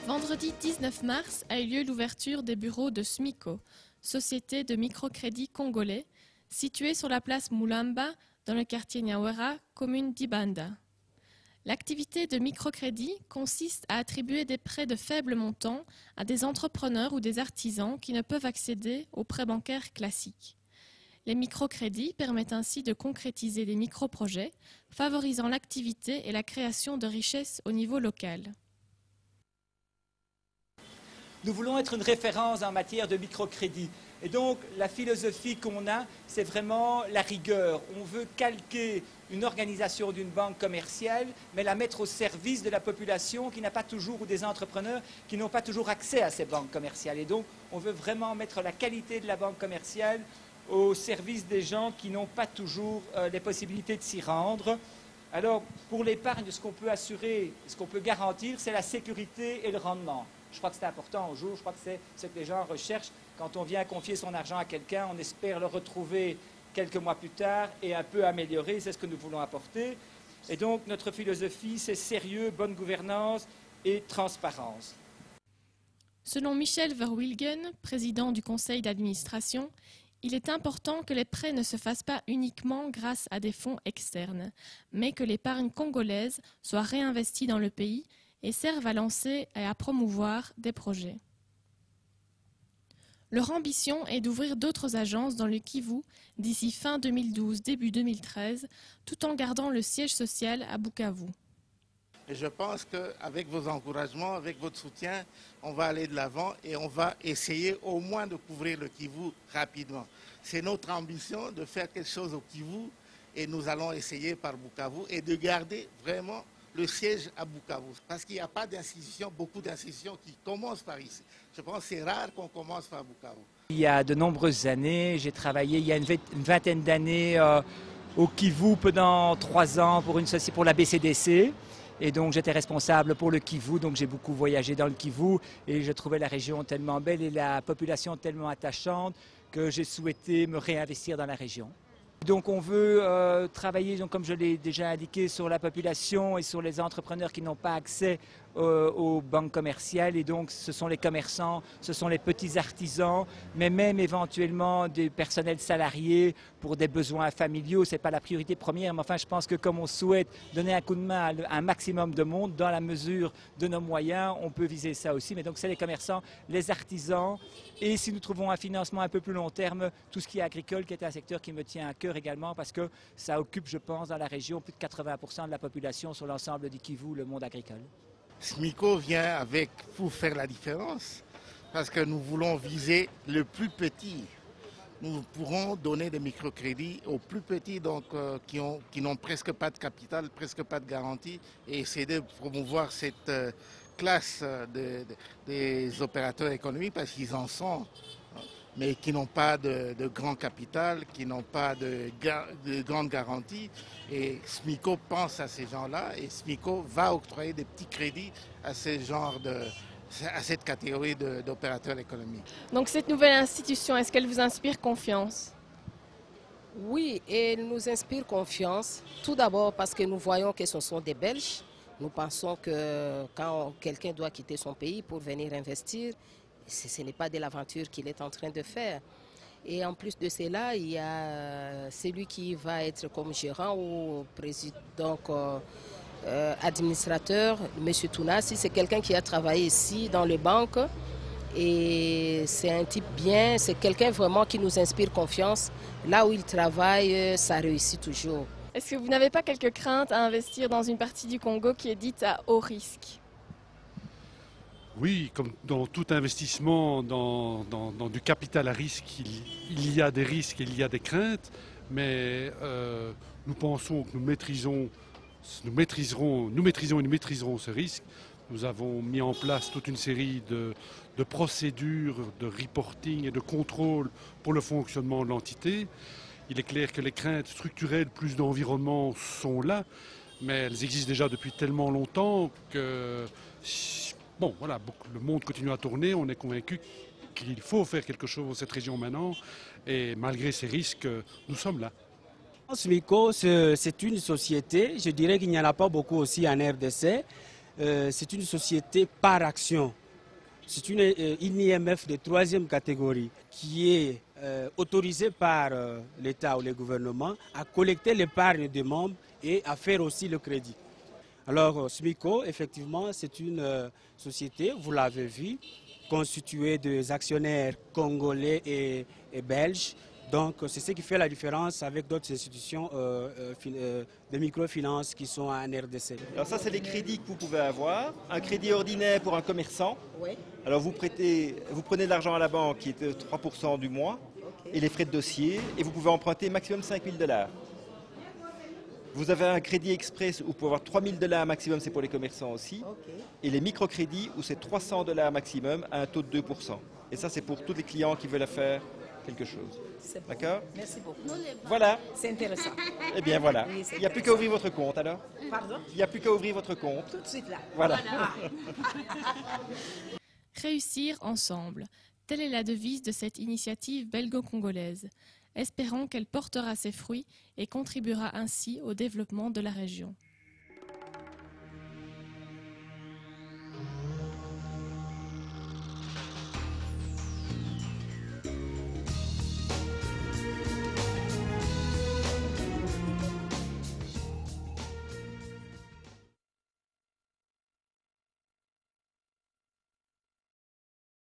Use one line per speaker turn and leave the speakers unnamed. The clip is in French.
Vendredi 19 mars a eu lieu l'ouverture des bureaux de SMICO, Société de microcrédit congolais, située sur la place Moulamba, dans le quartier Nyawera, commune d'Ibanda. L'activité de microcrédit consiste à attribuer des prêts de faible montant à des entrepreneurs ou des artisans qui ne peuvent accéder aux prêts bancaires classiques. Les microcrédits permettent ainsi de concrétiser des microprojets, favorisant l'activité et la création de richesses au niveau local.
Nous voulons être une référence en matière de microcrédit. Et donc, la philosophie qu'on a, c'est vraiment la rigueur. On veut calquer une organisation d'une banque commerciale, mais la mettre au service de la population qui n'a pas toujours, ou des entrepreneurs qui n'ont pas toujours accès à ces banques commerciales. Et donc, on veut vraiment mettre la qualité de la banque commerciale au service des gens qui n'ont pas toujours les possibilités de s'y rendre. Alors, pour l'épargne, ce qu'on peut assurer, ce qu'on peut garantir, c'est la sécurité et le rendement. Je crois que c'est important au jour, je crois que c'est ce que les gens recherchent. Quand on vient confier son argent à quelqu'un, on espère le retrouver quelques mois plus tard et un peu amélioré, c'est ce que nous voulons apporter. Et donc notre philosophie, c'est sérieux, bonne gouvernance et transparence.
Selon Michel Verwilgen, président du conseil d'administration, il est important que les prêts ne se fassent pas uniquement grâce à des fonds externes, mais que l'épargne congolaise soit réinvestie dans le pays et servent à lancer et à promouvoir des projets. Leur ambition est d'ouvrir d'autres agences dans le Kivu d'ici fin 2012, début 2013, tout en gardant le siège social à Bukavu.
Et je pense qu'avec vos encouragements, avec votre soutien, on va aller de l'avant et on va essayer au moins de couvrir le Kivu rapidement. C'est notre ambition de faire quelque chose au Kivu et nous allons essayer par Bukavu et de garder vraiment le siège à Bukavu, parce qu'il n'y a pas d'institutions, beaucoup d'institutions qui commencent par ici. Je pense que c'est rare qu'on commence par Bukavu.
Il y a de nombreuses années, j'ai travaillé, il y a une vingtaine d'années au Kivu pendant 3 ans pour la BCDC. Et donc j'étais responsable pour le Kivu, donc j'ai beaucoup voyagé dans le Kivu et je trouvais la région tellement belle et la population tellement attachante que j'ai souhaité me réinvestir dans la région. Donc on veut travailler, donc, comme je l'ai déjà indiqué, sur la population et sur les entrepreneurs qui n'ont pas accès aux banques commerciales. Et donc ce sont les commerçants, ce sont les petits artisans, mais même éventuellement des personnels salariés pour des besoins familiaux. Ce n'est pas la priorité première, mais enfin je pense que comme on souhaite donner un coup de main à un maximum de monde, dans la mesure de nos moyens, on peut viser ça aussi. Mais donc c'est les commerçants, les artisans, et si nous trouvons un financement un peu plus long terme, tout ce qui est agricole, qui est un secteur qui me tient à cœur également, parce que ça occupe, je pense, dans la région plus de 80% de la population sur l'ensemble du Kivu, le monde agricole.
SMICO vient pour faire la différence, parce que nous voulons viser le plus petit. Nous pourrons donner des microcrédits aux plus petits, donc qui n'ont presque pas de capital, presque pas de garantie, et essayer de promouvoir cette classe des opérateurs économiques, parce qu'ils en sont, mais qui n'ont pas de grand capital, qui n'ont pas de grande garantie. Et SMICO pense à ces gens-là et SMICO va octroyer des petits crédits à à cette catégorie d'opérateurs économiques.
Donc cette nouvelle institution, est-ce qu'elle vous inspire confiance?
Oui, elle nous inspire confiance. Tout d'abord parce que nous voyons que ce sont des Belges. Nous pensons que quand quelqu'un doit quitter son pays pour venir investir, ce n'est pas de l'aventure qu'il est en train de faire. Et en plus de cela, il y a celui qui va être comme gérant ou président, donc administrateur, M. Tounassi. C'est quelqu'un qui a travaillé ici dans les banques et c'est un type bien, c'est quelqu'un vraiment qui nous inspire confiance. Là où il travaille, ça réussit toujours.
Est-ce que vous n'avez pas quelques craintes à investir dans une partie du Congo qui est dite à haut risque?
Oui, comme dans tout investissement, dans du capital à risque, il y a des risques, il y a des craintes, mais nous pensons que nous maîtrisons et nous maîtriserons ce risque. Nous avons mis en place toute une série de procédures de reporting et de contrôle pour le fonctionnement de l'entité. Il est clair que les craintes structurelles plus d'environnement sont là, mais elles existent déjà depuis tellement longtemps que... Bon, voilà, le monde continue à tourner, on est convaincu qu'il faut faire quelque chose dans cette région maintenant, et malgré ces risques, nous sommes là.
SMICO, c'est une société, je dirais qu'il n'y en a pas beaucoup aussi en RDC, c'est une société par action. C'est une IMF de 3e catégorie qui est autorisée par l'État ou le gouvernement à collecter l'épargne des membres et à faire aussi le crédit. Alors SMICO, effectivement, c'est une société, vous l'avez vu, constituée des actionnaires congolais et belges. Donc c'est ce qui fait la différence avec d'autres institutions de microfinance qui sont en RDC.
Alors ça, c'est les crédits que vous pouvez avoir. Un crédit ordinaire pour un commerçant. Oui. Alors vous prenez de l'argent à la banque qui est de 3% du mois, et les frais de dossier, et vous pouvez emprunter maximum 5 000 $. Vous avez un crédit express où vous pouvez avoir 3 000 $ maximum, c'est pour les commerçants aussi. Et les microcrédits où c'est 300 $ maximum à un taux de 2%. Et ça, c'est pour tous les clients qui veulent faire quelque chose. Bon. D'accord ?
Merci beaucoup.
Voilà.
C'est intéressant.
Eh bien voilà. Oui, il n'y a plus qu'à ouvrir votre compte alors.
Pardon ?
Il n'y a plus qu'à ouvrir votre compte.
Tout de suite là.
Voilà.
Réussir ensemble. Telle est la devise de cette initiative belgo-congolaise. Espérons qu'elle portera ses fruits et contribuera ainsi au développement de la région.